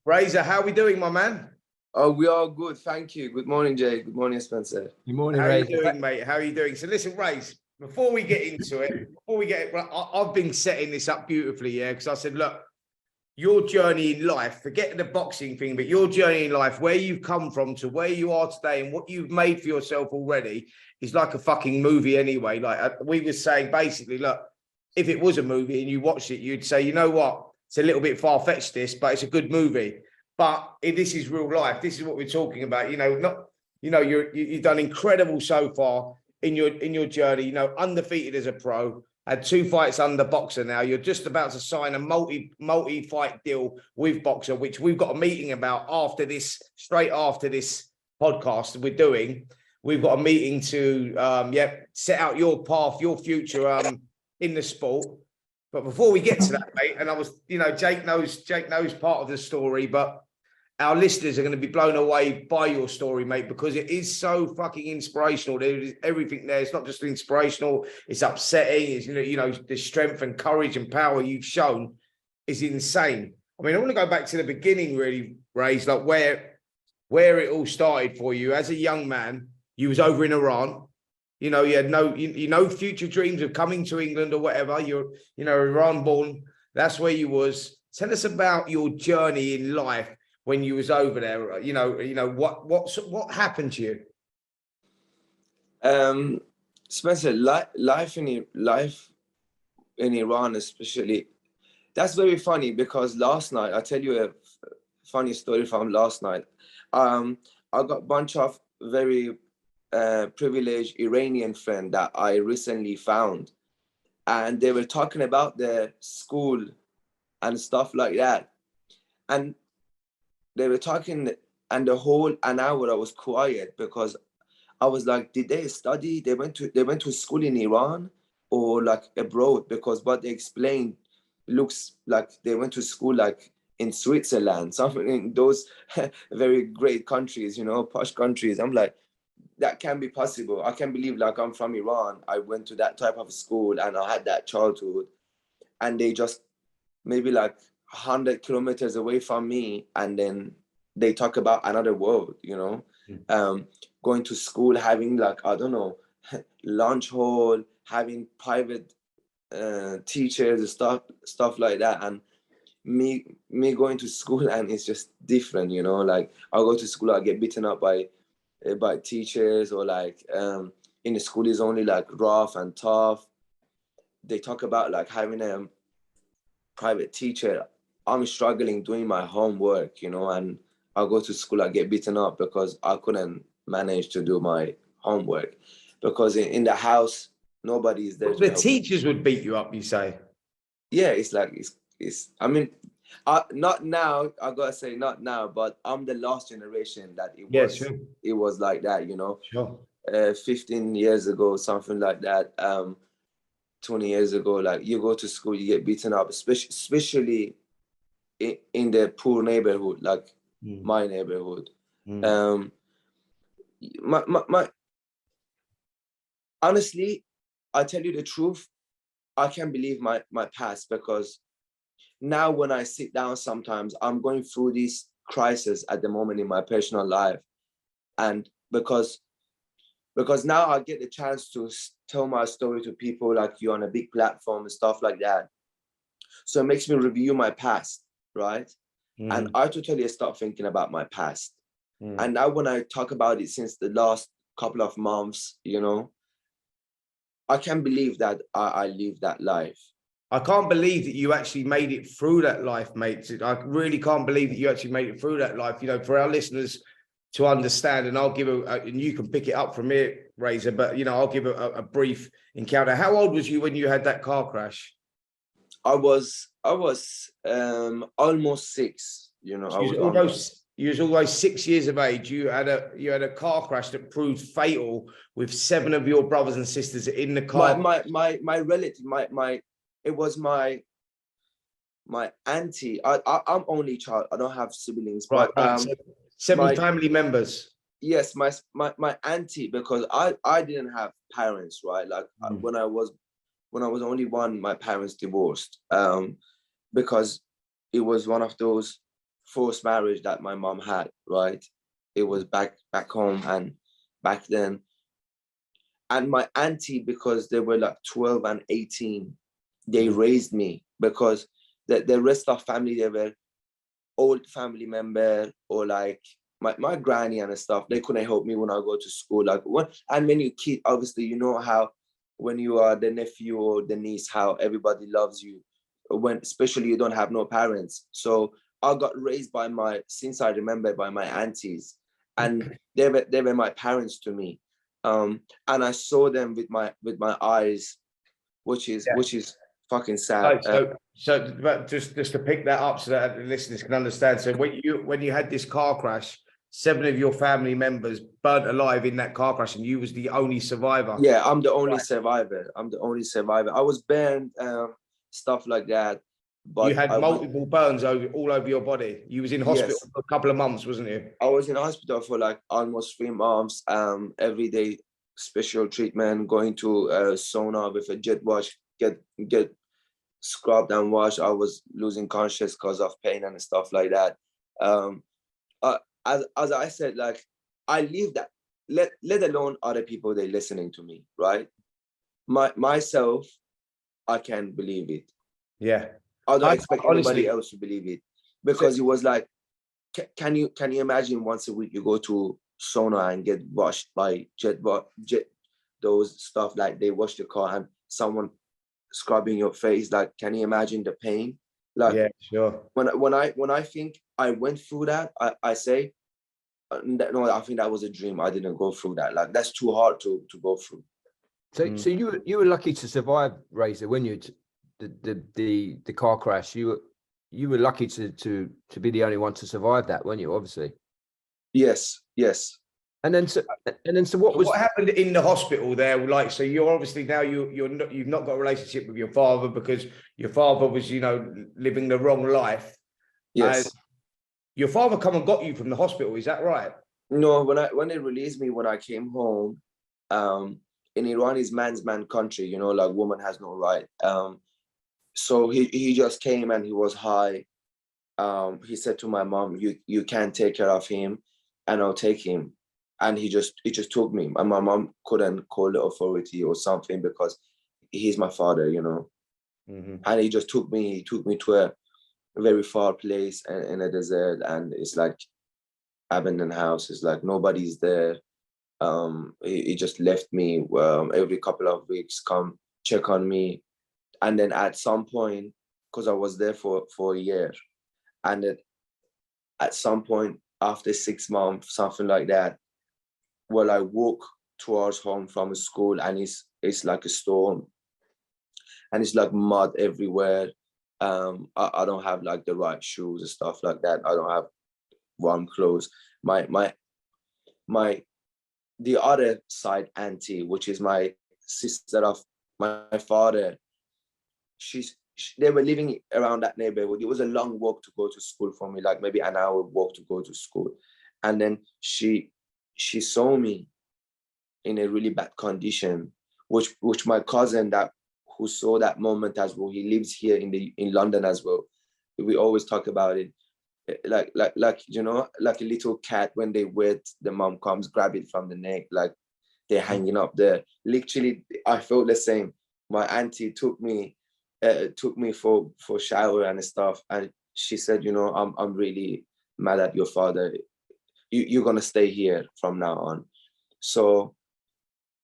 Razor, how are we doing, my man? Oh, we are good. Thank you. Good morning, Jay. Good morning, Spencer. Good morning, How Ray. are you doing, mate? How are you doing? So listen, Raze, before we get into it, I've been setting this up beautifully, yeah, because I said, look, your journey in life, forget the boxing thing, but your journey in life, where you've come from to where you are today and what you've made for yourself already is like a fucking movie anyway. Like we were saying, basically, look, if it was a movie and you watched it, you'd say, you know what? It's a little bit far-fetched, this, but it's a good movie. But this is real life. This is what we're talking about. You've done incredible so far in your journey. You know, undefeated as a pro. Had 2 fights under Boxer now. You're just about to sign a multi-fight deal with Boxer, which we've got a meeting about after this, straight after this podcast we're doing. We've got a meeting to set out your path, your future in the sport. But before we get to that, mate, and Jake knows part of the story, but our listeners are going to be blown away by your story, mate, because it is so fucking inspirational. There is everything there. It's not just inspirational, it's upsetting. It's, the strength and courage and power you've shown is insane. I mean, I want to go back to the beginning, really, Raze, like where it all started for you. As a young man, you was over in Iran. You know, you had no future dreams of coming to England or whatever. You're, Iran born. That's where you was. Tell us about your journey in life when you was over there. What happened to you? Spencer, life in Iran, especially, that's very funny because last night, I'll tell you a funny story from last night. I got a bunch of very privileged Iranian friend that I recently found, and they were talking about their school and stuff like that, and they were talking, and the whole an hour I was quiet because I was like, did they study? They went to school in Iran or like abroad? Because what they explained looks like they went to school like in Switzerland, something in those very great countries, posh countries. I'm like, that can be possible. I can't believe like I'm from Iran. I went to that type of school and I had that childhood, and they just maybe like 100 kilometers away from me, and then they talk about another world, going to school, having like, I don't know, lunch hall, having private teachers, stuff like that. And me going to school, and it's just different, like I'll go to school, I'll get beaten up by teachers, or like in the school is only like rough and tough. They talk about like having a private teacher. I'm struggling doing my homework, and I'll go to school, I get beaten up because I couldn't manage to do my homework, because in the house nobody is there. The teachers would beat you up, you say? Yeah, it's like it's I mean, not now, I gotta say not now, but I'm the last generation that it was like that, Sure. 15 years ago, something like that, 20 years ago, like you go to school, you get beaten up, especially in the poor neighborhood, like my neighborhood. My honestly, I tell you the truth, I can't believe my past, because now when I sit down, sometimes I'm going through this crisis at the moment in my personal life, and because now I get the chance to tell my story to people like you on a big platform and stuff like that, so it makes me review my past, right? And I totally stopped thinking about my past. And now when I talk about it since the last couple of months, I can't believe that I lived that life. I can't believe that you actually made it through that life, mate. I really can't believe that you actually made it through that life. For our listeners to understand, and I'll give and you can pick it up from here, Razor, but I'll give a brief encounter. How old was you when you had that car crash? I was almost 6. You was almost 6 years of age. You had a car crash that proved fatal with 7 of your brothers and sisters in the car. My relative, it was my auntie. I'm only child. I don't have siblings. Right, but so 7 family members. Yes, my auntie, because I didn't have parents, right? Like when I was only 1, my parents divorced, because it was one of those forced marriage that my mom had, right? It was back home, and back then. And my auntie, because they were like 12 and 18, they raised me, because the rest of family, they were old family member, or like my granny and stuff. They couldn't help me when I go to school. Like what? And when you kid, obviously, you know how when you are the nephew or the niece, how everybody loves you, when especially you don't have no parents. So I got raised since I remember, by my aunties, and they were my parents to me. And I saw them with my eyes, which is fucking sad. But just to pick that up so that the listeners can understand. So when you had this car crash, 7 of your family members burnt alive in that car crash, and you was the only survivor. Yeah, I'm the only survivor. I'm the only survivor. I was burned, stuff like that. But you had multiple burns all over your body. You was in hospital for a couple of months, wasn't you? I was in hospital for like almost 3 months. Every day special treatment, going to sauna with a jet wash, get scrubbed and washed. I was losing conscious because of pain and stuff like that. As I said, like, I leave that, let alone other people, they listening to me, right? Myself, I can't believe it. Yeah. I don't expect anybody else to believe it, because it was like, can you imagine once a week you go to sauna and get washed by jet those stuff, like they wash the car and someone scrubbing your face? Like, can you imagine the pain? Like, yeah, sure. When I think I went through that, I say, no, I think that was a dream. I didn't go through that. Like, that's too hard to go through. So you were lucky to survive, Razor, when you the car crash. You were lucky to be the only one to survive that, weren't you? Obviously. Yes. And then what happened in the hospital there? Like, so you're obviously now you've not got a relationship with your father, because your father was, living the wrong life. Yes. And your father come and got you from the hospital, is that right? No, when they released me, when I came home, in Iran is man's man country, like woman has no right. So he just came and he was high. He said to my mom, you can't take care of him, and I'll take him. And he just took me. And my mom couldn't call the authority or something, because he's my father, And he just took me to a very far place in a desert, and it's like abandoned house. It's like nobody's there. He just left me every couple of weeks, come check on me. And then at some point, because I was there for a year, and at some point after 6 months, something like that, well, I walk towards home from school, and it's like a storm, and it's like mud everywhere. I don't have like the right shoes and stuff like that. I don't have warm clothes. The other side auntie, which is my sister of my father, they were living around that neighborhood. It was a long walk to go to school for me, like maybe an hour walk to go to school. And then she saw me in a really bad condition, which my cousin who saw that moment as well, he lives here in London as well. We always talk about it. Like like a little cat, when they wet, the mom comes, grab it from the neck, like they're hanging up there. Literally, I felt the same. My auntie took me for shower and stuff, and she said, I'm really mad at your father. You're gonna stay here from now on. So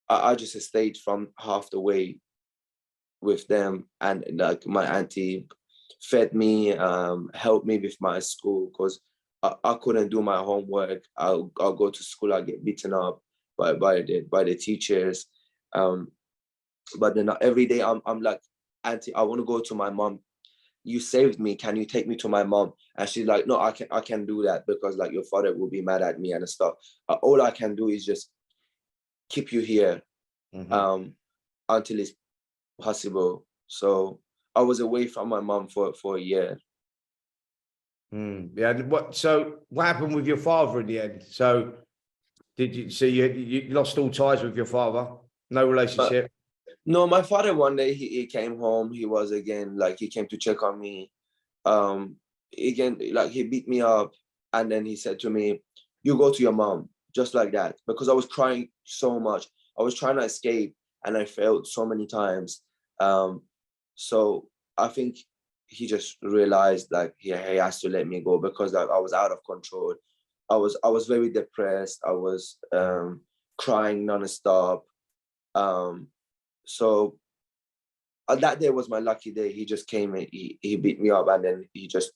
I just stayed from half the way with them, and like my auntie fed me, helped me with my school, because I couldn't do my homework. I'll go to school, I get beaten up by the teachers. But then every day I'm like, auntie, I want to go to my mom. You saved me. Can you take me to my mom? And she's like, no, I can't do that, because like your father will be mad at me and stuff. All I can do is just keep you here until it's possible. So I was away from my mom for a year. Yeah. What happened with your father in the end? So you lost all ties with your father? No relationship? No, my father, one day he came home. He was again, like, he came to check on me. again, like he beat me up, and then he said to me, "You go to your mom," just like that, because I was crying so much. I was trying to escape, and I failed so many times. So I think he just realized like he has to let me go, because like, I was out of control. I was very depressed. I was crying nonstop. So that day was my lucky day. He just came and he beat me up, and then he just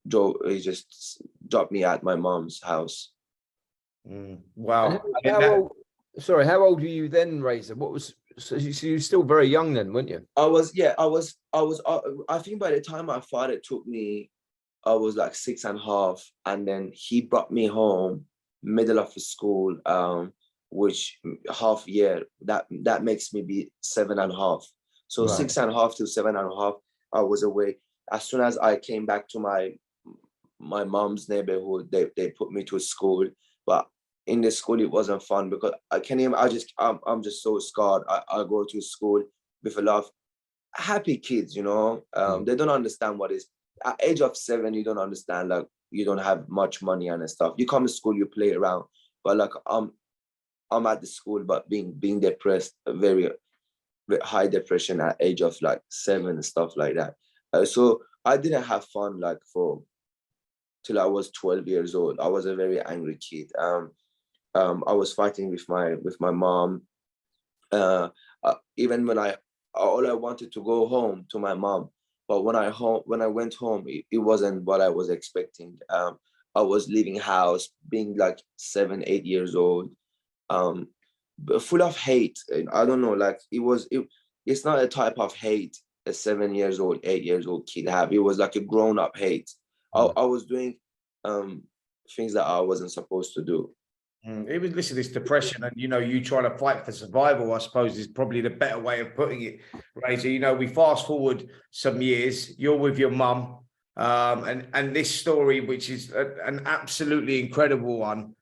dropped me at my mom's house. And Wow. how old were you then, Razor? What was, so you were still very young then, weren't you? I think by the time my father took me, I was like 6.5, and then he brought me home middle of the school, which half year, that makes me be 7.5. So Right. 6.5 to 7.5, I was away. As soon as I came back to my mom's neighborhood, they put me to school. But in the school, it wasn't fun, because I'm just so scarred. I go to school with a lot of happy kids, you know. They don't understand what is, at age of 7, you don't understand, like, you don't have much money and stuff. You come to school, you play around, but like I'm at the school, but being depressed, very high depression at age of like 7 and stuff like that. So I didn't have fun like till I was 12 years old. I was a very angry kid. I was fighting with my mom. Even when all I wanted to go home to my mom, but when I went home, it wasn't what I was expecting. I was leaving house, being like 7, 8 years old, full of hate. And I don't know, like it's not a type of hate a 7 years old, 8 years old kid have. It was like a grown up hate. I was doing things that I wasn't supposed to do. It was, listen, this depression, and you trying to fight for survival, I suppose, is probably the better way of putting it, Razor. We fast forward some years, you're with your mum, and this story, which is an absolutely incredible one,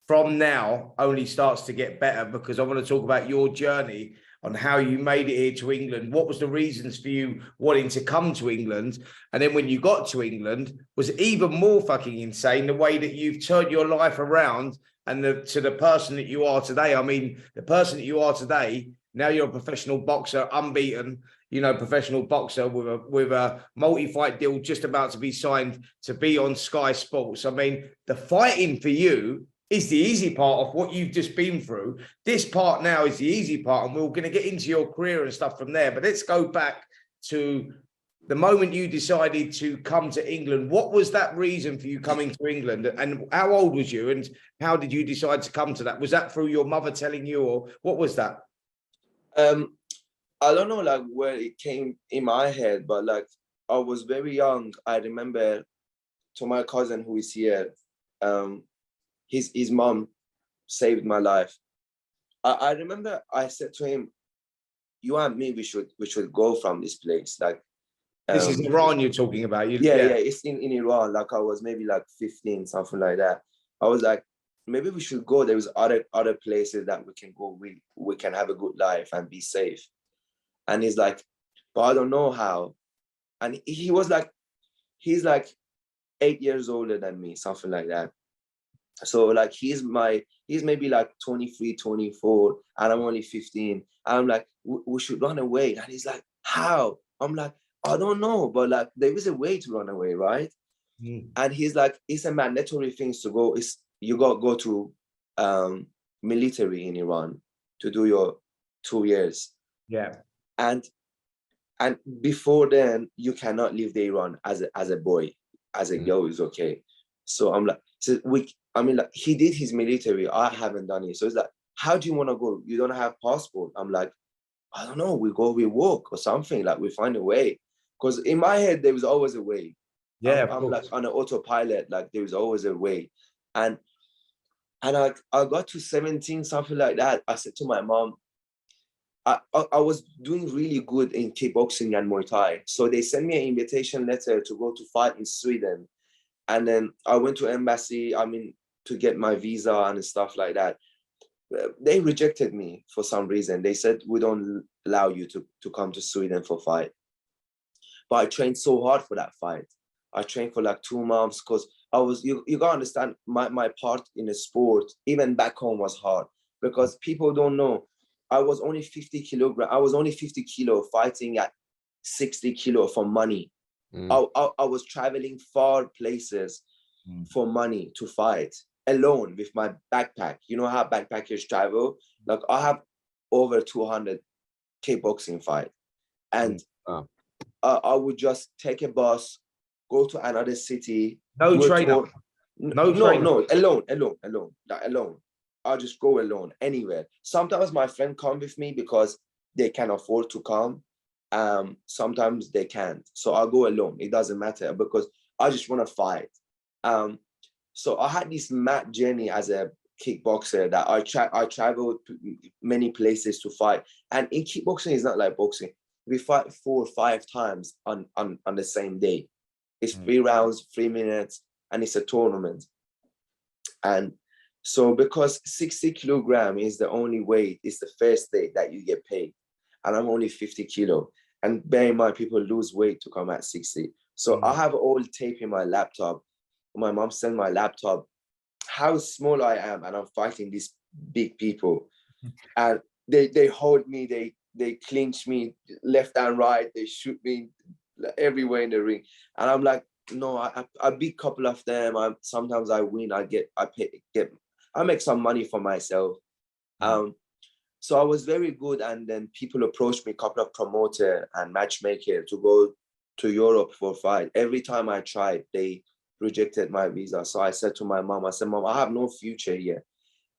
from now only starts to get better, because I want to talk about your journey on how you made it here to England. What was the reasons for you wanting to come to England? And then when you got to England, was even more fucking insane the way that you've turned your life around, and to the person that you are today. I mean, the person that you are today, now you're a professional boxer, unbeaten, professional boxer with a multi-fight deal just about to be signed to be on Sky Sports. I mean, the fighting for you is the easy part of what you've just been through. This part now is the easy part, and we're going to get into your career and stuff from there. But let's go back to the moment you decided to come to England. What was that reason for you coming to England? And how old was you? And how did you decide to come to that? Was that through your mother telling you, or what was that? I don't know like where it came in my head, but like I was very young. I remember, to my cousin who is here, his mom saved my life. I remember I said to him, "You and me, we should go from this place." Like, this is Iran you're talking about. Yeah, it's in Iran. Like I was maybe like 15, something like that. I was like, maybe we should go. There was other places that we can go. We can have a good life and be safe. And he's like, but I don't know how. And he's like 8 years older than me, something like that. So like he's maybe like 23, 24, and I'm only 15. And I'm like, we should run away. And he's like, how? I'm like, I don't know, but like there is a way to run away, right? And he's like, it's a mandatory thing to go. You got to go to military in Iran to do your 2 years. Yeah. And before then, you cannot leave the Iran as a boy. As a girl is okay. So I'm like, like he did his military. I haven't done it. So it's like, how do you want to go? You don't have passport. I'm like, I don't know. We walk or something. Like we find a way. Because in my head, there was always a way. Yeah, I'm like on an autopilot. Like there was always a way. And I got to 17, something like that. I said to my mom, I was doing really good in kickboxing and Muay Thai. So they sent me an invitation letter to go to fight in Sweden. And then I went to embassy, to get my visa and stuff like that. They rejected me for some reason. They said, we don't allow you to come to Sweden for fight. But I trained so hard for that fight. I trained for like 2 months because you gotta understand my part in the sport, even back home, was hard because people don't know. I was only 50 kilo fighting at 60 kilo for money. I was traveling far places for money to fight alone with my backpack. You know how backpackers travel? Like I have over 200 kickboxing fight. And I would just take a bus, go to another city. No trainer. No, alone. I'll just go alone anywhere. Sometimes my friend come with me because they can afford to come. Sometimes they can't. So I'll go alone. It doesn't matter because I just want to fight. So I had this mad journey as a kickboxer that I traveled to many places to fight. And in kickboxing, it's not like boxing. We fight 4 or 5 times on the same day. It's 3 rounds, 3 minutes, and it's a tournament. And so because 60 kilogram is the only weight, it's the first day that you get paid. And I'm only 50 kilo. And bear in mind, people lose weight to come at 60. So I have all tape in my laptop. My mom sent my laptop, how small I am, and I'm fighting these big people. And they hold me, they clinch me left and right, they shoot me everywhere in the ring. And I'm like, no, I beat a couple of them. Sometimes I win, I make some money for myself. So I was very good. And then people approached me, a couple of promoter and matchmaker to go to Europe for a fight. Every time I tried, they rejected my visa. So I said to my mom, Mom, I have no future here.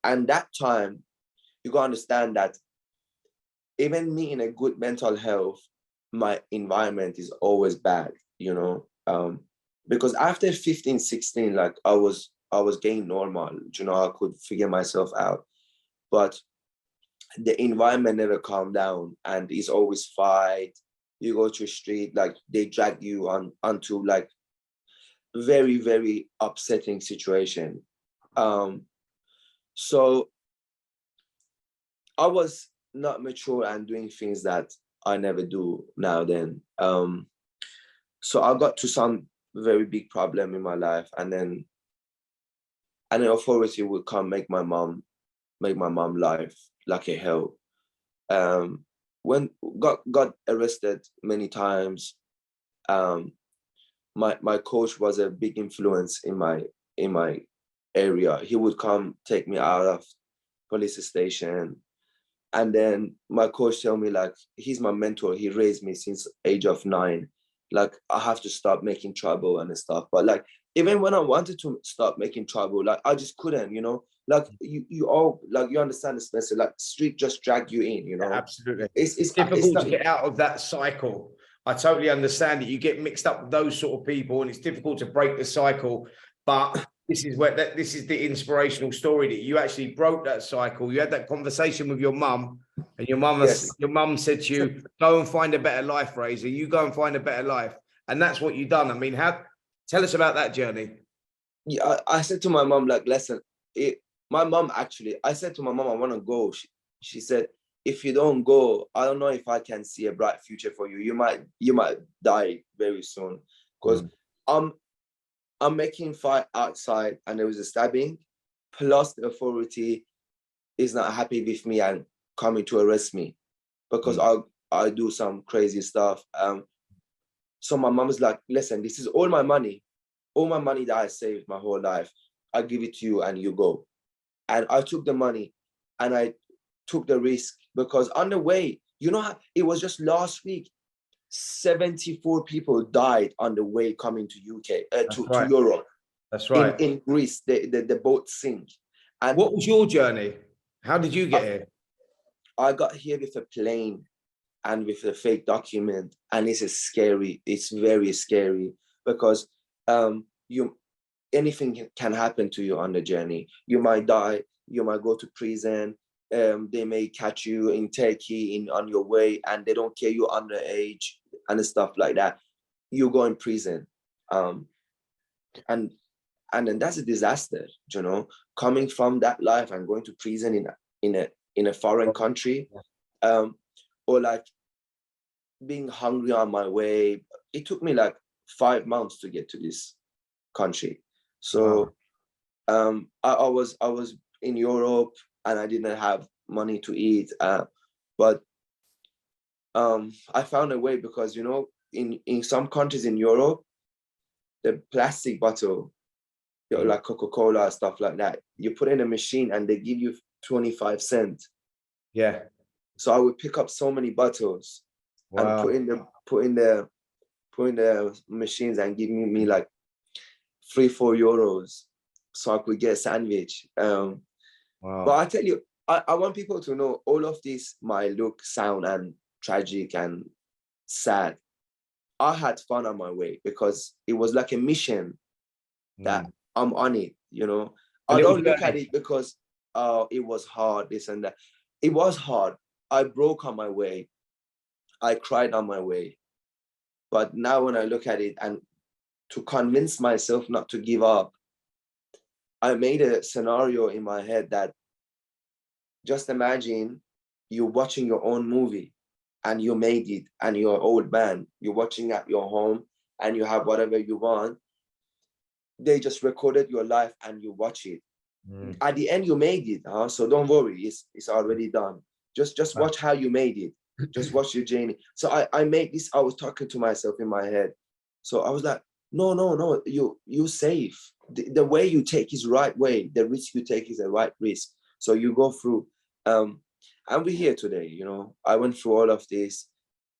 And that time, you gotta understand that even me in a good mental health, my environment is always bad, you know? Because after 15, 16, like I was getting normal, you know, I could figure myself out. But the environment never calmed down, and it's always fight. You go to the street, like they drag you onto like very, very upsetting situation. So I was not mature and doing things that I never do now then. So I got to some very big problem in my life, and then an authority would come make my mom life like a hell. When got arrested many times. My coach was a big influence in my area. He would come take me out of police station. And then my coach tell me, like, he's my mentor. He raised me since age of 9. Like, I have to stop making trouble and stuff. But like, even when I wanted to stop making trouble, like I just couldn't, you know. Like you all, like, you understand, Spencer, like street just drag you in, you know. Absolutely. It's difficult to get out of that cycle. I totally understand that you get mixed up with those sort of people, and it's difficult to break the cycle. But this is the inspirational story that you actually broke that cycle. You had that conversation with your mum, and your mum said to you, "Go and find a better life, Razor. You go and find a better life," and that's what you've done. I mean, tell us about that journey. Yeah, I said to my mom, like, listen, I said to my mom, I want to go. She said, if you don't go, I don't know if I can see a bright future for you. You might die very soon, because I'm making fight outside and there was a stabbing, plus the authority is not happy with me and coming to arrest me because I do some crazy stuff. So my mom was like, listen, this is all my money that I saved my whole life. I give it to you and you go. And I took the money and I took the risk, because on the way, you know, it was just last week, 74 people died on the way coming to UK, to Europe. That's right. In Greece, the boat sank. And what was your journey? How did you get here? I got here with a plane and with a fake document, and it's very scary, because anything can happen to you on the journey. You might die, you might go to prison, they may catch you in Turkey on your way, and they don't care you're underage and stuff like that. You go in prison, and then that's a disaster, you know, coming from that life and going to prison in a foreign country, or like being hungry on my way. It took me like 5 months to get to this country. So I was in Europe and I didn't have money to eat, but I found a way, because you know, in some countries in Europe, the plastic bottle, you know, like Coca-Cola, stuff like that, you put in a machine and they give you 25 cents. Yeah. So I would pick up so many bottles and put in the machines and give me like 3-4 euros, so I could get a sandwich. But I tell you, I want people to know all of this might look, sound and tragic and sad. I had fun on my way because it was like a mission that I'm on it, you know. I don't look at it because it was hard, this and that. It was hard. I broke on my way. I cried on my way. But now when I look at it, and to convince myself not to give up, I made a scenario in my head that, just imagine you're watching your own movie and you made it, and you're an old man, you're watching at your home and you have whatever you want. They just recorded your life and you watch it. At the end, you made it, so don't worry, it's already done. Just watch how you made it. Just watch your journey. So I made this, I was talking to myself in my head. So I was like, no, you're safe. The way you take is right way. The risk you take is the right risk. So you go through, and we're here today, you know. I went through all of this.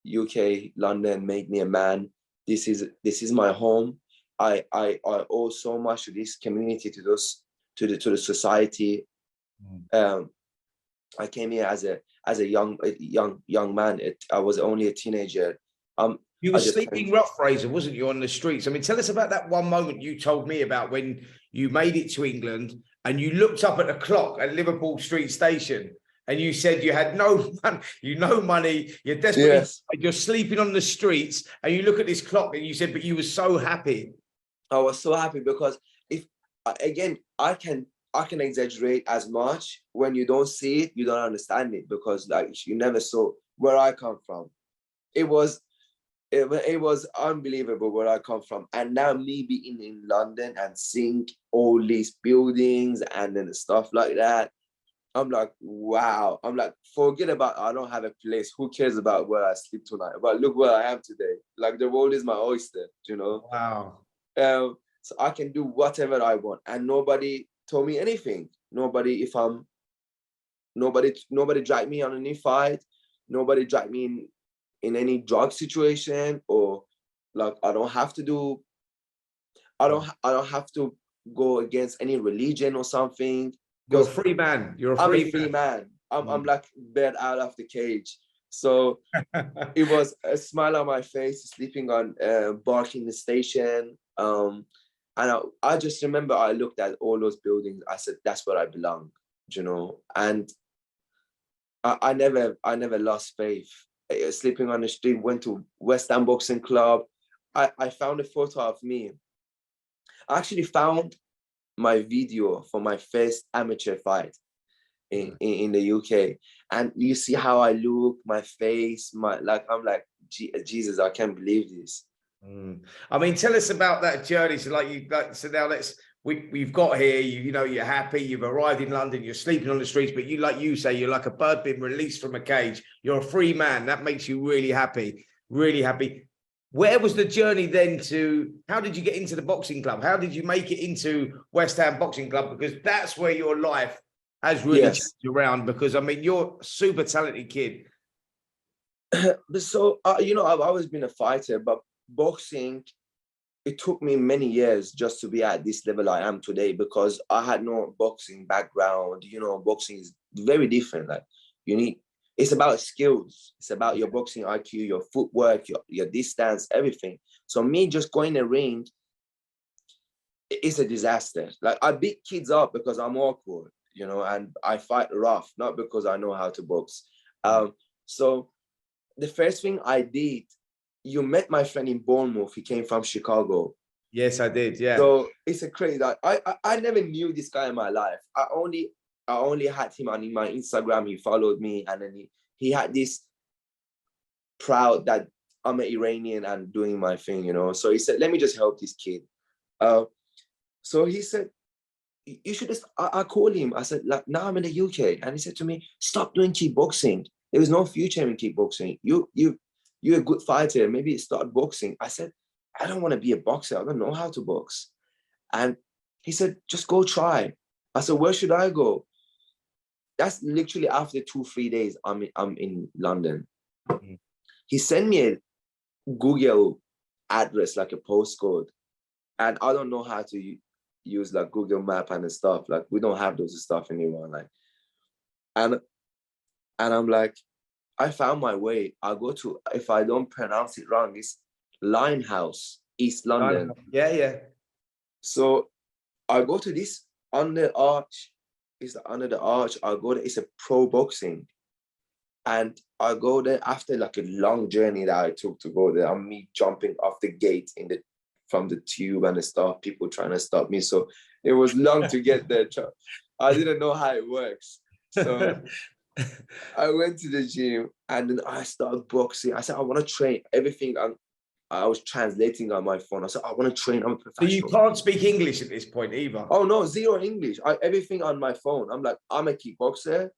UK, London made me a man. This is my home. I owe so much to this community, to the society. I came here as a young man. I was only a teenager. You were sleeping rough, Fraser, wasn't you, on the streets? I mean, tell us about that one moment you told me about when you made it to England and you looked up at the clock at Liverpool Street Station and you said you had no money, you're desperately, yes, you're sleeping on the streets, and you look at this clock and you said, but you were so happy. I was so happy because I can exaggerate as much. When you don't see it, you don't understand it, because like you never saw where I come from. It was unbelievable where I come from. And now me being in London and seeing all these buildings and then stuff like that, I'm like, wow. I'm like, forget about, I don't have a place. Who cares about where I sleep tonight? But look where I am today. Like, the world is my oyster, you know? Wow. So I can do whatever I want. And nobody told me anything. Nobody dragged me on any fight. Nobody dragged me in any drug situation, or like I don't have to go against any religion or something. You're a free man. I'm a free man. I'm like bird out of the cage. So it was a smile on my face, sleeping on Barking station. And I just remember I looked at all those buildings. I said, that's where I belong, you know. And I never lost faith. Sleeping on the street, went to West Ham Boxing Club. I found a photo of me. I actually found my video for my first amateur fight in the UK. And you see how I look, my face, I'm like, Jesus, I can't believe this. I mean, tell us about that journey. So now we've got here, you know, you're happy, you've arrived in London, you're sleeping on the streets, but you say, you're like a bird being released from a cage. You're a free man. That makes you really happy, really happy. Where was the journey then to, how did you get into the boxing club? How did you make it into West Ham Boxing Club? Because that's where your life has really changed around, because I mean, you're a super talented kid. So, you know, I've always been a fighter, but boxing, it took me many years just to be at this level I am today, because I had no boxing background. You know, boxing is very different. Like, it's about skills. It's about your boxing IQ, your footwork, your distance, everything. So me just going a ring, it's a disaster. Like, I beat kids up because I'm awkward, you know, and I fight rough, not because I know how to box. So the first thing I did, you met my friend in Bournemouth. He came from Chicago. Yes, I did. Yeah. So it's a crazy. I never knew this guy in my life. I only had him on my Instagram. He followed me, and then he had this proud that I'm an Iranian and doing my thing, you know. So he said, let me just help this kid. So he said, you should just, I called him. I said, like, now I'm in the UK. And he said to me, stop doing kickboxing. There is no future in kickboxing. You're a good fighter. Maybe start boxing. I said, I don't want to be a boxer. I don't know how to box. And he said, just go try. I said, where should I go? That's literally after 2-3 days, I'm in London. Mm-hmm. He sent me a Google address, like a postcode. And I don't know how to use like Google Map and stuff. Like, we don't have those stuff anymore. Like, and I'm like, I found my way. I go to, if I don't pronounce it wrong, it's Limehouse, East London. Yeah. So I go to this under the arch. It's under the arch. I go there. It's a pro boxing. And I go there after like a long journey that I took to go there. I'm me jumping off the gate from the tube and stuff, people trying to stop me. So it was long to get there. I didn't know how it works. So I went to the gym and then I started boxing. I said, I want to train everything. I was translating on my phone. I said, I want to train. I'm a professional. So you can't speak English at this point either? Oh, no, zero English. Everything on my phone. I'm like, I'm a kickboxer.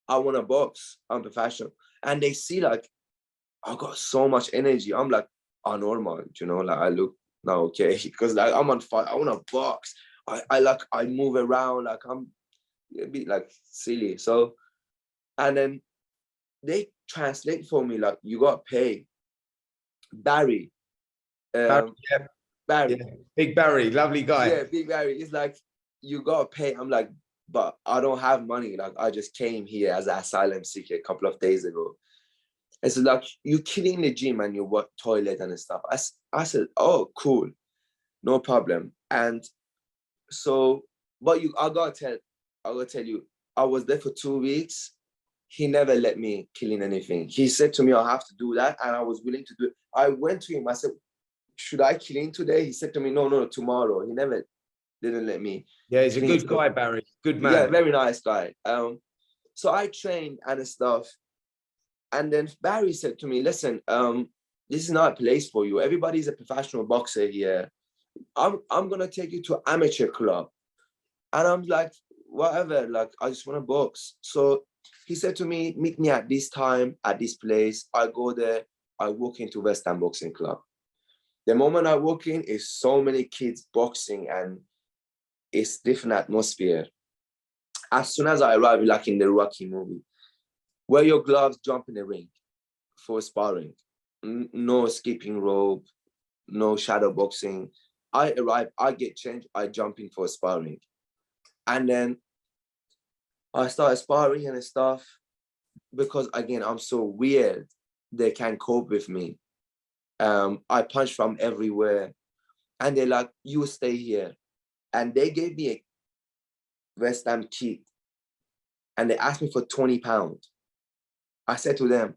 I want to box. I'm professional. And they see like, I got so much energy. I'm like, normal, you know, like I look now okay. Because like I'm on fire. I want to box. I move around. Like I'm a bit like silly. So, and then they translate for me, like, you got to pay. Barry. Barry. Yeah. Big Barry, lovely guy. Yeah, Big Barry. It's like, you got to pay. I'm like, but I don't have money. Like, I just came here as an asylum seeker a couple of days ago. It's like, you clean the gym and you work toilet and stuff. I said, oh, cool. No problem. And so, but I gotta tell you, I was there for 2 weeks. He never let me clean anything. He said to me, I have to do that. And I was willing to do it. I went to him. I said, should I clean today? He said to me, no, tomorrow. He never didn't let me. Yeah, he's a good guy, Barry. Good man. Yeah, very nice guy. So I trained and stuff. And then Barry said to me, listen, this is not a place for you. Everybody's a professional boxer here. I'm going to take you to an amateur club. And I'm like, whatever, like, I just want to box. So he said to me, meet me at this time, at this place. I go there, I walk into West Ham Boxing Club. The moment I walk in, is so many kids boxing and it's different atmosphere. As soon as I arrive, like in the Rocky movie, wear your gloves, jump in the ring for sparring. No skipping rope, no shadow boxing. I arrive, I get changed, I jump in for sparring. And then I start sparring and stuff because, again, I'm so weird. They can't cope with me. I punch from everywhere. And they're like, you stay here. And they gave me a West Ham kit. And they asked me for £20. I said to them,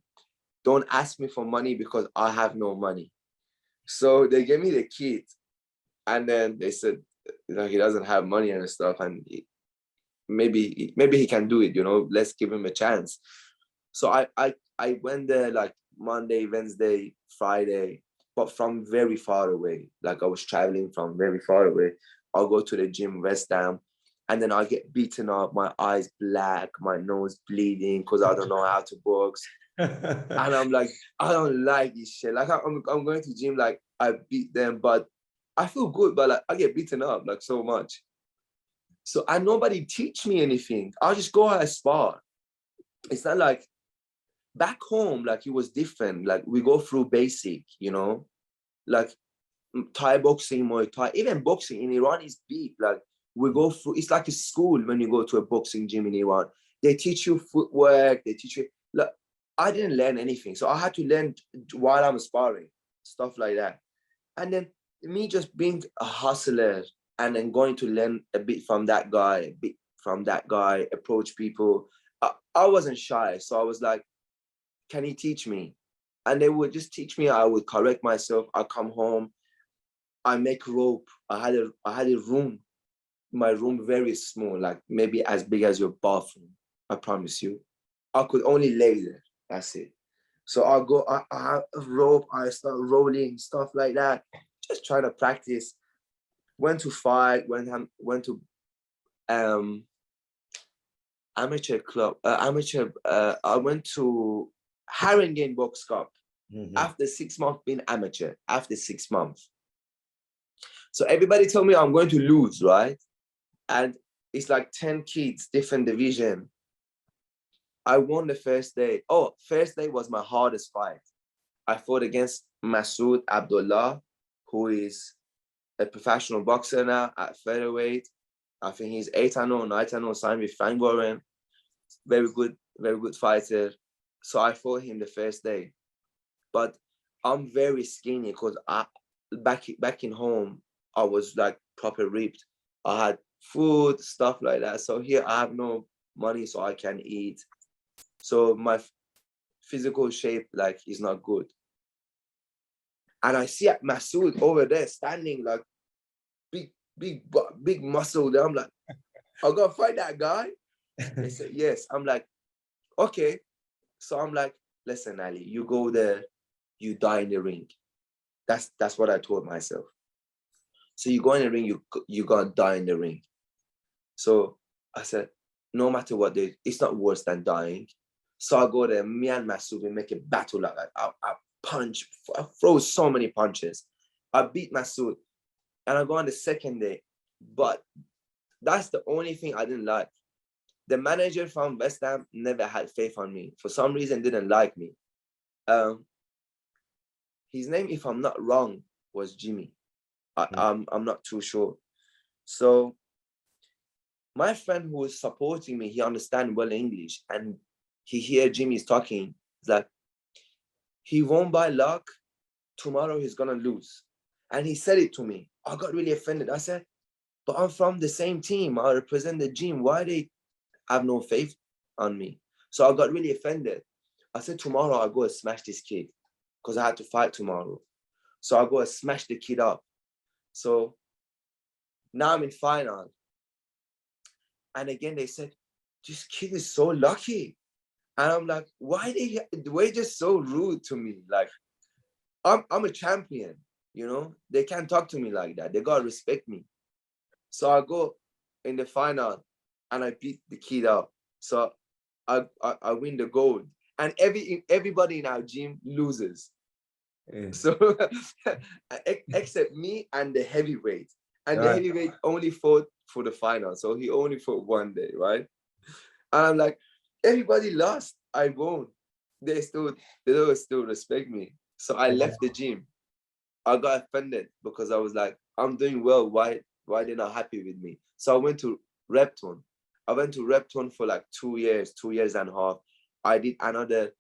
don't ask me for money because I have no money. So they gave me the kit. And then they said, he doesn't have money and stuff. And maybe he can do it, you know, let's give him a chance. So I went there like Monday, Wednesday, Friday, but from very far away. Like, I was traveling from very far away. I'll go to the gym, West Ham, and then I get beaten up, my eyes black, my nose bleeding because I don't know how to box. And I'm like, I don't like this shit. Like, I'm going to gym, like, I beat them, but I feel good, but like, I get beaten up like so much. So, and nobody teach me anything. I'll just go out and spar. It's not like back home, like, it was different. Like, we go through basic, you know, like Thai boxing, Muay Thai, even boxing in Iran is big. Like, we go through, it's like a school when you go to a boxing gym in Iran. They teach you footwork, they teach you, like, I didn't learn anything. So I had to learn while I'm sparring, stuff like that. And then me just being a hustler and then going to learn a bit from that guy, approach people. I wasn't shy. So I was like, can he teach me? And they would just teach me. I would correct myself. I come home, I make rope. I had a room, my room very small, like maybe as big as your bathroom. I promise you. I could only lay there. That's it. So I'll go, I have a rope, I start rolling, stuff like that, just trying to practice. Went to fight, went to amateur club, I went to Haringey Box Cup after 6 months being amateur, after 6 months. So everybody told me I'm going to lose, right? And it's like 10 kids, different division. I won the first day. Oh, first day was my hardest fight. I fought against Masood Abdullah, who is a professional boxer now at featherweight. I think he's 8-0, 9-0, signed with Frank Warren. Very good fighter. So I fought him the first day. But I'm very skinny because back in home, I was like proper ripped. I had food, stuff like that. So here I have no money, so I can eat. So my physical shape like is not good. And I see Masood over there standing like big muscle there. I'm like, I gotta fight that guy. They said yes. I'm like, okay. So I'm like, listen, Ali, you go there, you die in the ring. That's what I told myself. So you go in the ring, you gotta die in the ring. So I said, no matter what, it's not worse than dying. So I go there, me and Masood, we make a battle like that. I punch, I throw so many punches. I beat Masood, and I go on the second day. But that's the only thing I didn't like. The manager from West Ham never had faith on me. For some reason, didn't like me. His name, if I'm not wrong, was Jimmy. I'm not too sure. So my friend who was supporting me, he understands well English, and he hear Jimmy's talking. He's like, he won by luck. Tomorrow he's gonna lose. And he said it to me. I got really offended. I said, but I'm from the same team. I represent the gym. Why they have no faith on me? So I got really offended. I said, tomorrow I'll go and smash this kid because I had to fight tomorrow. So I'll go and smash the kid up. So now I'm in final. And again, they said, this kid is so lucky. And I'm like, why they just so rude to me? Like, I'm a champion, you know? They can't talk to me like that. They gotta respect me. So I go in the final and I beat the kid up. So I win the gold. And everybody in our gym loses. Yeah. So except me and the heavyweight. And the heavyweight only fought for the final. So he only fought one day, right? And I'm like, everybody lost. I won. They don't still respect me. So I left the gym. I got offended because I was like, I'm doing well. Why they're not happy with me? So I went to Repton. I went to Repton for like 2 years and a half. I did another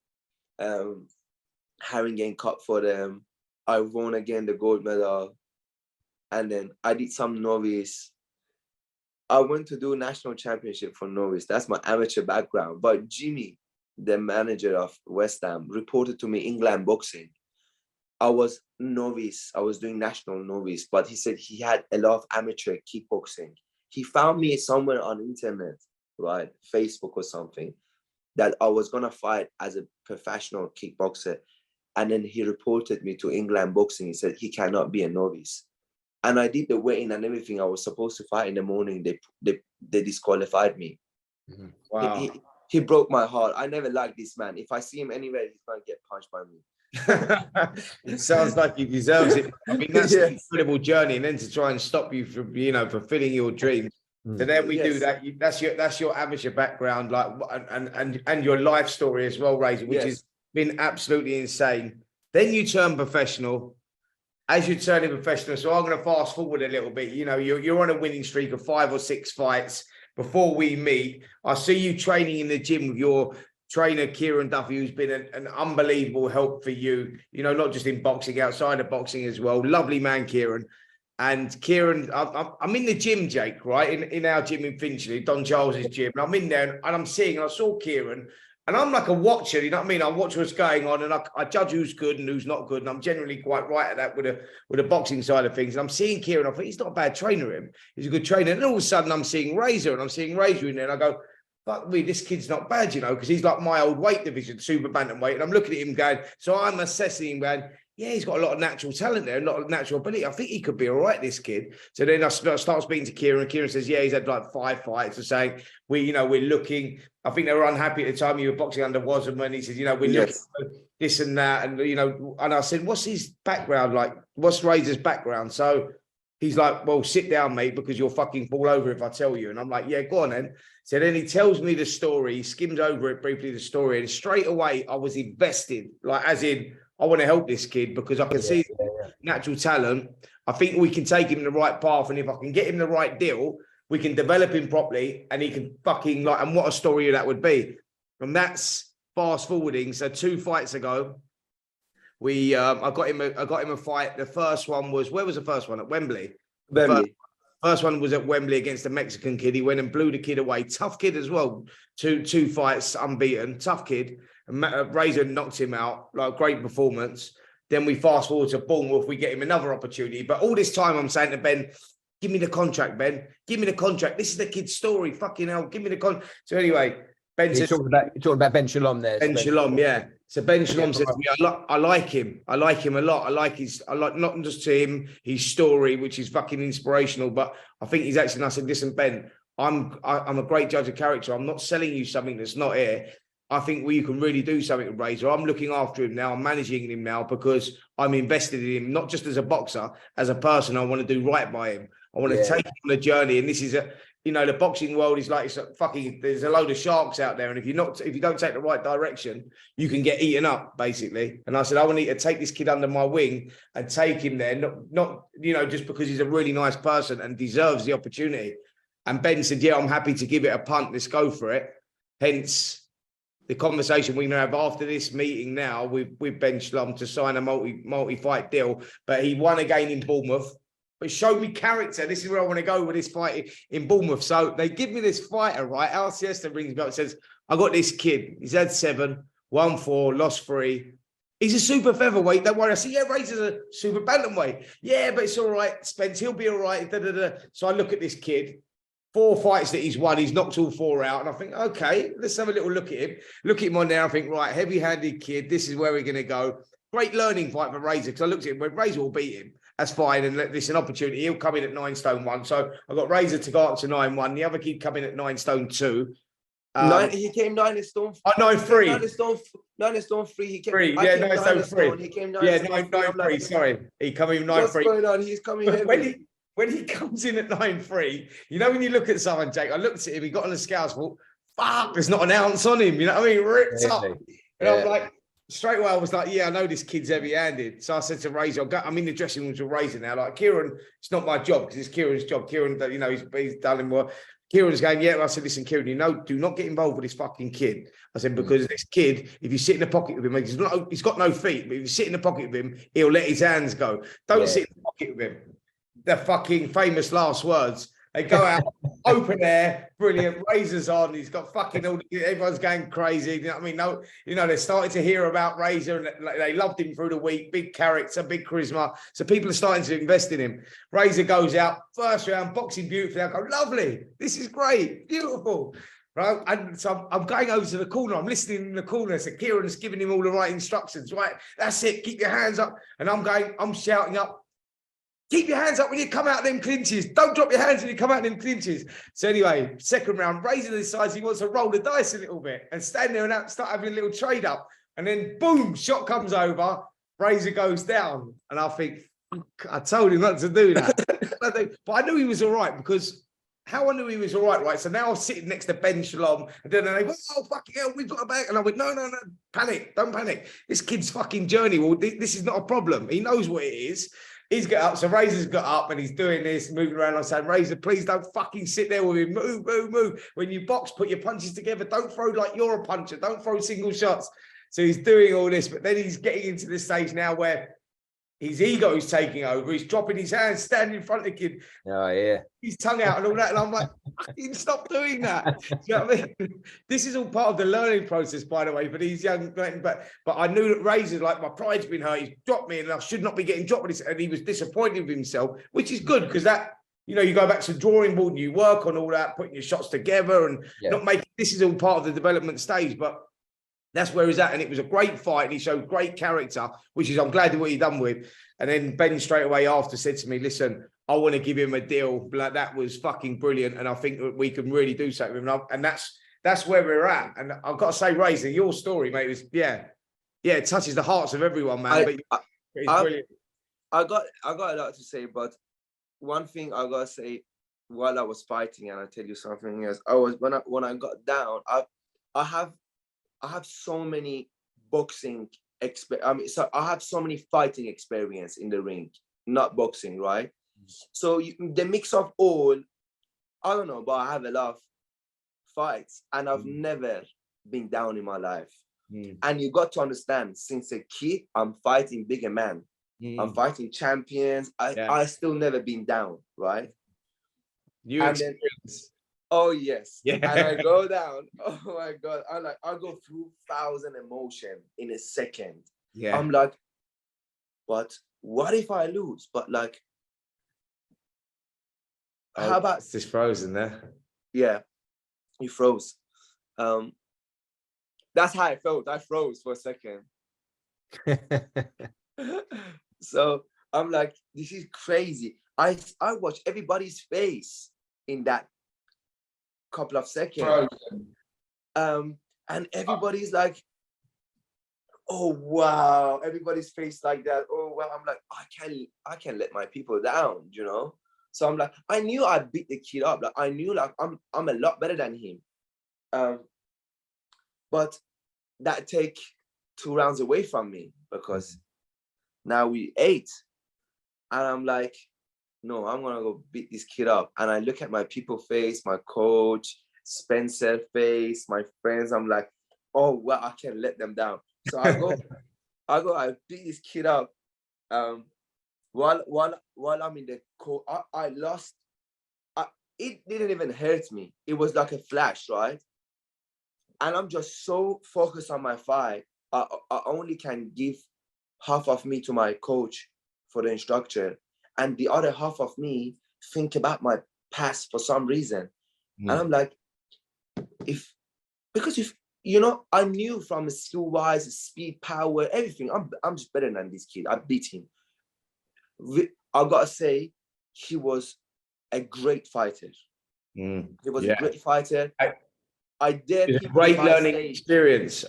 Haringey Cup for them. I won again the gold medal. And then I did some novice. I went to do national championship for novice. That's my amateur background. But Jimmy, the manager of West Ham, reported to me England boxing. I was novice. I was doing national novice, but he said he had a lot of amateur kickboxing. He found me somewhere on internet, right? Facebook or something, that I was going to fight as a professional kickboxer. And then he reported me to England boxing. He said he cannot be a novice. And I did the weigh-in and everything. I was supposed to fight in the morning. They disqualified me. Wow. He broke my heart. I never liked this man. If I see him anywhere, he's going to get punched by me. It sounds like he deserves it. I mean, that's an incredible journey. And then to try and stop you from, fulfilling your dreams. So then we do that. That's your amateur background, like, and your life story as well, Razor, which has been absolutely insane. Then you turn professional. As you're turning professional, so I'm going to fast forward a little bit. You're on a winning streak of 5 or 6 fights. Before we meet, I see you training in the gym with your trainer, Kieran Duffy, who's been an unbelievable help for you, not just in boxing, outside of boxing as well. Lovely man, Kieran. And Kieran, I'm in the gym, Jake, right? In our gym in Finchley, Don Charles's gym. And I'm in there and I saw Kieran. And I'm like a watcher, you know what I mean? I watch what's going on and I judge who's good and who's not good. And I'm generally quite right at that with the boxing side of things. And I'm seeing Kieran, I think he's not a bad trainer, him. He's a good trainer. And all of a sudden I'm seeing Razor and I'm seeing Razor in there. And I go, fuck me, this kid's not bad, you know, because he's like my old weight division, super bantamweight. And I'm looking at him going, so I'm assessing him going, yeah, he's got a lot of natural talent there, a lot of natural ability. I think he could be all right, this kid. So then I start speaking to Kieran, and Kieran says, yeah, he's had like 5 fights. And saying, we're looking, I think they were unhappy at the time you were boxing under Wasserman. And he said, you know, we're looking for this and that. And, you know, and I said, what's his background like? What's Razor's background? So he's like, well, sit down, mate, because you'll fucking fall over if I tell you. And I'm like, yeah, go on then. So then he tells me the story, he skims over it briefly, the story. And straight away, I was invested, like as in, I want to help this kid because I can see natural talent. I think we can take him in the right path. And if I can get him the right deal, we can develop him properly and he can fucking like, and what a story that would be. And that's fast forwarding. So 2 fights ago, I got him a fight. The first one was, where was the first one? At Wembley. First one was at Wembley against the Mexican kid. He went and blew the kid away. Tough kid as well. Two fights unbeaten. Tough kid. And Razor knocked him out. Like great performance. Then we fast forward to Bournemouth. We get him another opportunity. But all this time I'm saying to Ben, give me the contract, Ben. Give me the contract. This is the kid's story. Fucking hell. Give me the contract. So anyway, Ben said, you're talking about Ben Shalom there. Ben Shalom, yeah. So Ben Shalom said to me, I like him. I like him a lot. I like not just to him, his story, which is fucking inspirational, but I think he's actually, and I said, listen, Ben, I'm a great judge of character. I'm not selling you something that's not here. I think you can really do something with Razor. I'm looking after him now. I'm managing him now because I'm invested in him, not just as a boxer, as a person. I want to do right by him. I want to take him on a journey. And this is the boxing world is like, it's fucking, there's a load of sharks out there. And if you don't take the right direction, you can get eaten up, basically. And I said, I want to take this kid under my wing and take him there, not just because he's a really nice person and deserves the opportunity. And Ben said, yeah, I'm happy to give it a punt. Let's go for it. Hence the conversation we're going to have after this meeting now with Ben Shalom to sign a multi-fight deal. But he won again in Bournemouth. But showed me character. This is where I want to go with this fight in Bournemouth. So they give me this fighter, right? Al Siesta rings me up and says, I got this kid. He's had 7, won 4, lost 3. He's a super featherweight. Don't worry. I said, yeah, Razor's a super bantamweight. Yeah, but it's all right, Spence. He'll be all right. Da, da, da. So I look at this kid. 4 fights that he's won. He's knocked all 4 out. And I think, okay, let's have a little look at him. Look at him on there. I think, right, heavy-handed kid. This is where we're going to go. Great learning fight for Razor because I looked at him. When Razor will beat him, that's fine. And let this an opportunity. He'll come in at 9 stone 1. So I got Razor to go up to 9-1. The other kid come in at 9 stone 2. He came 9 stone. 9-3. 9 stone 3. He came 3. Yeah, 9 stone 3. He came 9-3. Sorry, he come in 9-3. What's going on? He's coming heavy. When he comes in at 9-3, when you look at someone, Jake, I looked at him, he got on the scales, thought, fuck, there's not an ounce on him, you know what I mean? Ripped up. And I'm like, straight away, I was like, yeah, I know this kid's heavy-handed. So I said to Razor, I'm in the dressing room with Razor now. Like, Kieran, it's not my job because it's Kieran's job. Kieran, he's done him well. Kieran's going, yeah. I said, listen, Kieran, do not get involved with this fucking kid. I said, because this kid, if you sit in the pocket with him, he's got no feet, but if you sit in the pocket with him, he'll let his hands go. Don't sit in the pocket with him. The fucking famous last words. They go out, open air, brilliant, Razor's on. He's got fucking everyone's going crazy. You know what I mean? No, they're starting to hear about Razor and they loved him through the week. Big character, big charisma. So people are starting to invest in him. Razor goes out, first round, boxing beautifully. I go, lovely. This is great, beautiful. Right. And so I'm going over to the corner. I'm listening in the corner. So Kieran's giving him all the right instructions. Right. That's it. Keep your hands up. And I'm shouting up. Keep your hands up when you come out of them clinches. Don't drop your hands when you come out of them clinches. So anyway, second round, Razor decides he wants to roll the dice a little bit and stand there and start having a little trade up. And then boom, shot comes over, Razor goes down. And I think, I told him not to do that. But I knew he was all right because how I knew he was all right? So now I'm sitting next to Ben Shalom and then they went, oh, fucking hell, we've got a back. And I went, no, panic, don't panic. This kid's fucking journey. Well, this is not a problem. He knows what it is. He's got up, so Razor's got up and he's doing this, moving around. I'm saying, Razor, please don't fucking sit there with him. Move. When you box, put your punches together. Don't throw like you're a puncher. Don't throw single shots. So he's doing all this, but then he's getting into this stage now where his ego is taking over. He's dropping his hands, standing in front of the kid. Oh, yeah. His tongue out and all that. And I'm like, fucking stop doing that. Do you know what I mean? This is all part of the learning process, by the way, for these young men. But I knew that Razor, like, my pride's been hurt. He's dropped me and I should not be getting dropped with this. And he was disappointed with himself, which is good because that you go back to the drawing board and you work on all that, putting your shots together and not making, this is all part of the development stage, but that's where he's at. And it was a great fight and he showed great character, which is, I'm glad what he done with. And then Ben straight away after said to me, listen, I want to give him a deal. Like, that was fucking brilliant. And I think that we can really do something with him. And that's where we're at. And I've got to say, Razor, your story, mate, was, it touches the hearts of everyone, man. It's brilliant. I got a lot to say, but one thing I gotta say, while I was fighting, and I'll tell you something else. When I got down, I have so many boxing so I have so many fighting experience in the ring, not boxing, right? So the mix of all, I don't know, but I have a lot of fights, and I've never been down in my life. And you got to understand, since a kid, I'm fighting bigger men. I'm fighting champions. I still never been down, right? Oh yes. And I go down. Oh my God. I go through 1,000 emotions in a second. I'm like, but what if I lose? But like, how about it's just frozen there? Yeah, you froze. That's how I felt. I froze for a second. So I'm like, this is crazy. I watched everybody's face in that couple of seconds. And everybody's like, oh wow, everybody's face like that. Oh wow. I'm like, I can't let my people down, you know? So I'm like, I knew I beat the kid up. Like, I knew like I'm a lot better than him. But that take 2 rounds away from me, because now we 8. And I'm like, no, I'm gonna go beat this kid up. And I look at my people face, my coach, Spencer face, my friends. I'm like, oh well, I can't let them down. So I beat this kid up. While I'm in the court, I lost. It didn't even hurt me. It was like a flash, right? And I'm just so focused on my fight. I only can give half of me to my coach for the instructor, and the other half of me think about my past for some reason. And I'm like, because I knew from skill-wise, speed, power, everything, I'm just better than this kid. I beat him. I gotta say, he was a great fighter. He was a great fighter. I dare it's a great learning experience.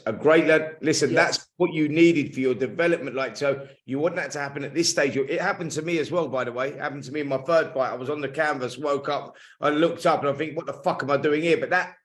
Listen, that's what you needed for your development. Like, so you want that to happen at this stage. It happened to me as well, by the way. It happened to me in my 3rd fight. I was on the canvas, woke up, I looked up and I think, what the fuck am I doing here? But that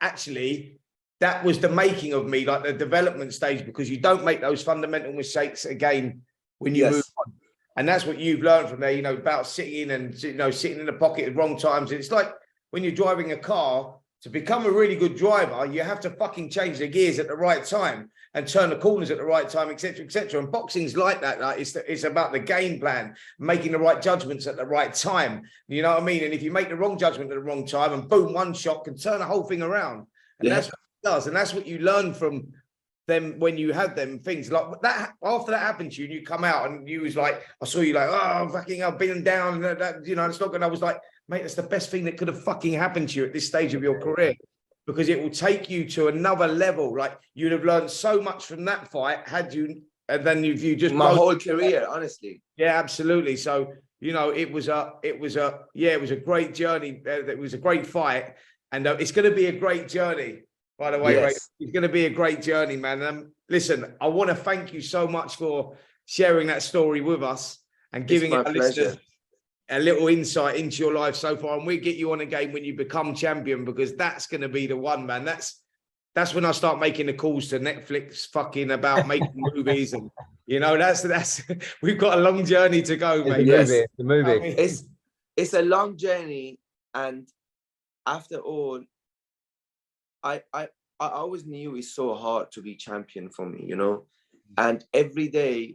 was the making of me, like the development stage, because you don't make those fundamental mistakes again when you move on. And that's what you've learned from there, about sitting and, sitting in the pocket at wrong times. It's like when you're driving a car, to become a really good driver, you have to fucking change the gears at the right time and turn the corners at the right time, etc., etc. And boxing's like that. Like, it's about the game plan, making the right judgments at the right time. You know what I mean? And if you make the wrong judgment at the wrong time, and boom, one shot can turn the whole thing around. And that's what it does. And that's what you learn from them when you have them things like that. After that happened to you, and you come out and you was like, I saw you like, oh, fucking, I've been down. It's not good. I was like, mate, that's the best thing that could have fucking happened to you at this stage of your career, because it will take you to another level. Like, you'd have learned so much from that fight had you, and then you just my whole career, honestly. Yeah, absolutely. So, it was a great journey. It was a great fight, and it's going to be a great journey. By the way, Ray, it's going to be a great journey, man. Listen, I want to thank you so much for sharing that story with us and giving our listeners a little insight into your life so far. And we'll get you on again when you become champion, because that's going to be the one, man. That's when I start making the calls to Netflix fucking about making movies. And, that's we've got a long journey to go, mate. The movie. I mean, it's a long journey. And after all, I always knew it's so hard to be champion for me, and every day,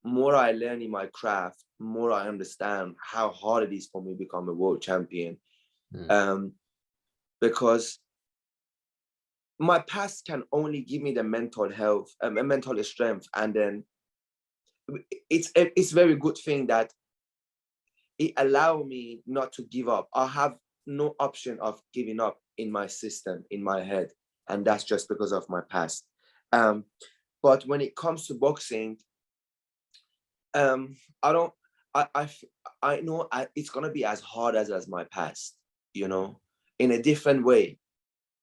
more I learn in my craft, more I understand how hard it is for me to become a world champion. Because my past can only give me the mental health, mental strength. And then it's a very good thing that it allowed me not to give up. I have no option of giving up in my system, in my head, and that's just because of my past. But when it comes to boxing, I don't. I know it's gonna be as hard as my past. You know, in a different way.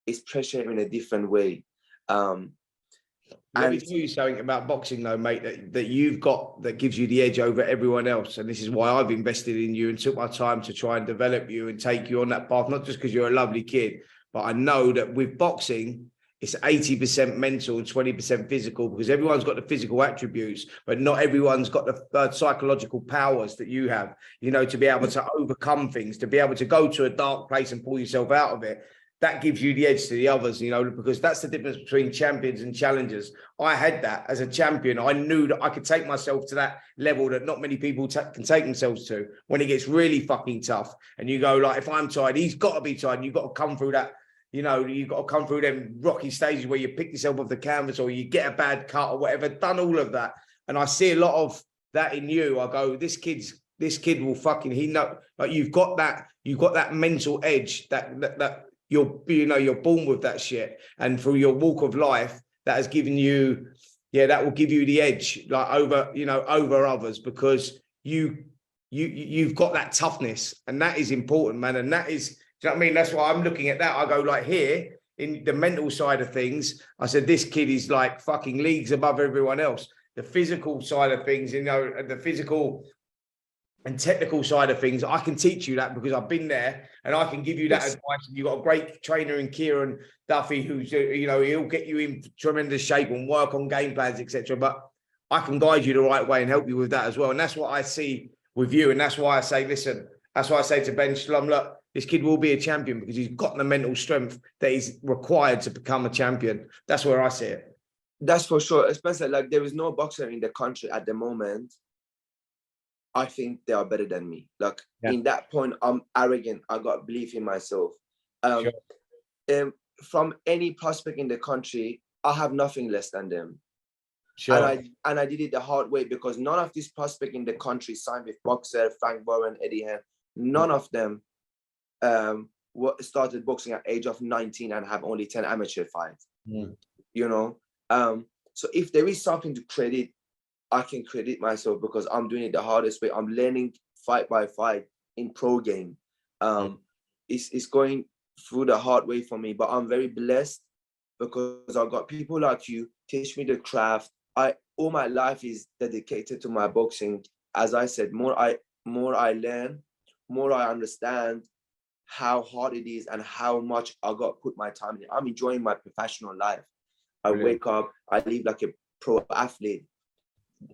It's pressure in a different way. Let me And tell you something about boxing, though, mate, that you've got that gives you the edge over everyone else. And this is why I've invested in you and took my time to try and develop you and take you on that path, not just because you're a lovely kid, but I know that with boxing, it's 80% mental and 20% physical, because everyone's got the physical attributes, but not everyone's got the psychological powers that you have, you know, to be able to overcome things, to be able to go to a dark place and pull yourself out of it. That gives you the edge to the others, you know, because that's the difference between champions and challengers. I had that as a champion. I knew that I could take myself to that level that not many people can take themselves to when it gets really fucking tough. And you go like, if I'm tired, he's got to be tired. And you've got to come through that, you know, you've got to come through them rocky stages where you pick yourself off the canvas or you get a bad cut or whatever, done all of that. And I see a lot of that in you. I go, this kid will fucking, he know, like you've got that mental edge that you're born with that shit, and through your walk of life that has given you, that will give you the edge, like over others, because you've got that toughness, and that is important, man. And that is, do you know what I mean? That's why I'm looking at that. I go like, here in the mental side of things, I said this kid is like fucking leagues above everyone else. The physical side of things, you know, the physical and technical side of things, I can teach you that because I've been there, and I can give you that advice. And you've got a great trainer in Kieran Duffy, who's, you know, he'll get you in tremendous shape and work on game plans, etc. But I can guide you the right way and help you with that as well. And that's what I see with you. And that's why I say, listen, that's why I say to Ben Shlom, look, this kid will be a champion because he's got the mental strength that is required to become a champion. That's where I see it. That's for sure. Especially like there is no boxer in the country at the moment. I think they are better than me. Like in that point, I'm arrogant. I got belief in myself. From any prospect in the country, I have nothing less than them. Sure. And I did it the hard way, because none of these prospects in the country signed with Boxer, Frank Warren, Eddie Hearn. None of them started boxing at age of 19 and have only 10 amateur fights. You know, so if there is something to credit, I can credit myself, because I'm doing it the hardest way. I'm learning fight by fight in pro game. It's going through the hard way for me, but I'm very blessed because I've got people like you teach me the craft. All my life is dedicated to my boxing. As I said, more I learn, more I understand how hard it is and how much I got to put my time in. I'm enjoying my professional life. I wake up, I live like a pro athlete.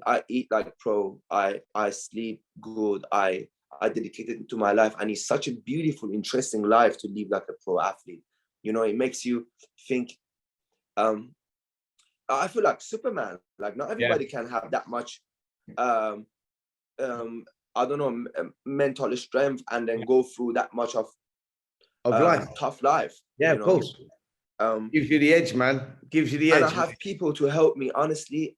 I eat like pro. I sleep good. I dedicated to my life, and it's such a beautiful, interesting life to live like a pro athlete. You know, it makes you think. I feel like Superman. Like not everybody can have that much. I don't know, mental strength, and then go through that much of life, tough life. Yeah, of course. Gives you the edge, man. Gives you the edge. And I have people to help me. Honestly,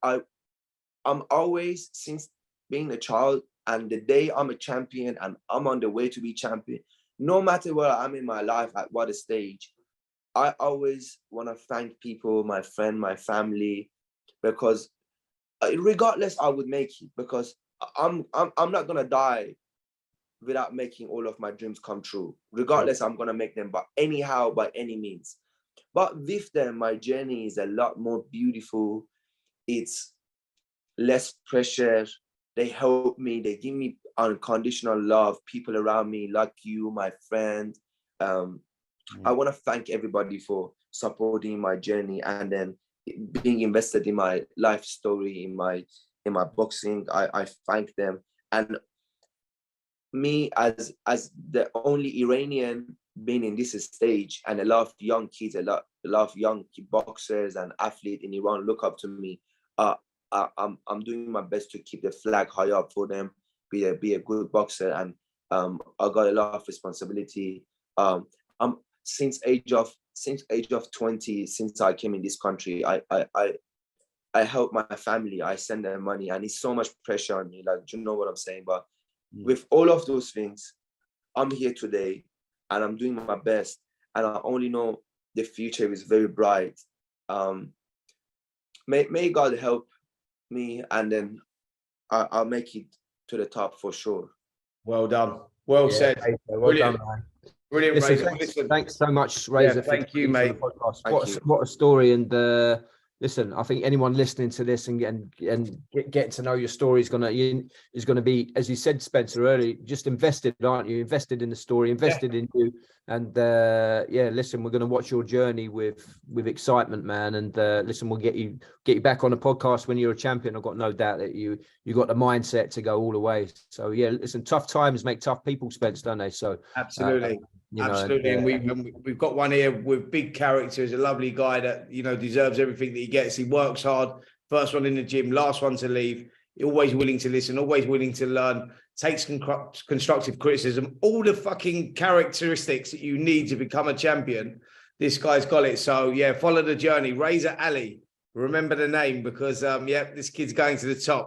I'm always, since being a child, and the day I'm a champion and I'm on the way to be champion, no matter where I'm in my life, at what stage, I always want to thank people, my friend, my family, because regardless, I would make it, because I'm not gonna die without making all of my dreams come true. Regardless, I'm gonna make them, but anyhow, by any means. But with them, my journey is a lot more beautiful. It's less pressure. They help me. They give me unconditional love. People around me, like you, my friend. I want to thank everybody for supporting my journey and then being invested in my life story, in my boxing. I thank them. And me as the only Iranian being in this stage, and a lot of young kids, a lot of young boxers and athletes in Iran look up to me. I'm doing my best to keep the flag high up for them, be a good boxer, and I got a lot of responsibility. Since age of 20, since I came in this country, I help my family. I send them money, and it's so much pressure on me. Like, you know what I'm saying? But with all of those things, I'm here today and I'm doing my best. And I only know the future is very bright. May God help me, and then I'll make it to the top for sure. Well done. Well said. Razor, well Brilliant. done, man. Brilliant, Listen, Razor. thanks, Listen, thanks so much, Razor. thank you, for mate. the podcast. Thank you. What a story! And listen, I think anyone listening to this and getting to know your story is gonna be, as you said, Spencer, earlier, just invested, aren't you? Invested in the story, invested in you. And listen, we're gonna watch your journey with excitement, man. And listen, we'll get you back on the podcast when you're a champion. I've got no doubt that you got the mindset to go all the way. So yeah, listen, tough times make tough people, Spence, don't they? So absolutely. Absolutely, and we've got one here with big character. He's a lovely guy that deserves everything that he gets. He works hard. First one in the gym, last one to leave. Always willing to listen, always willing to learn. Takes constructive criticism. All the fucking characteristics that you need to become a champion. This guy's got it. So yeah, follow the journey. Razor Ali. Remember the name because this kid's going to the top.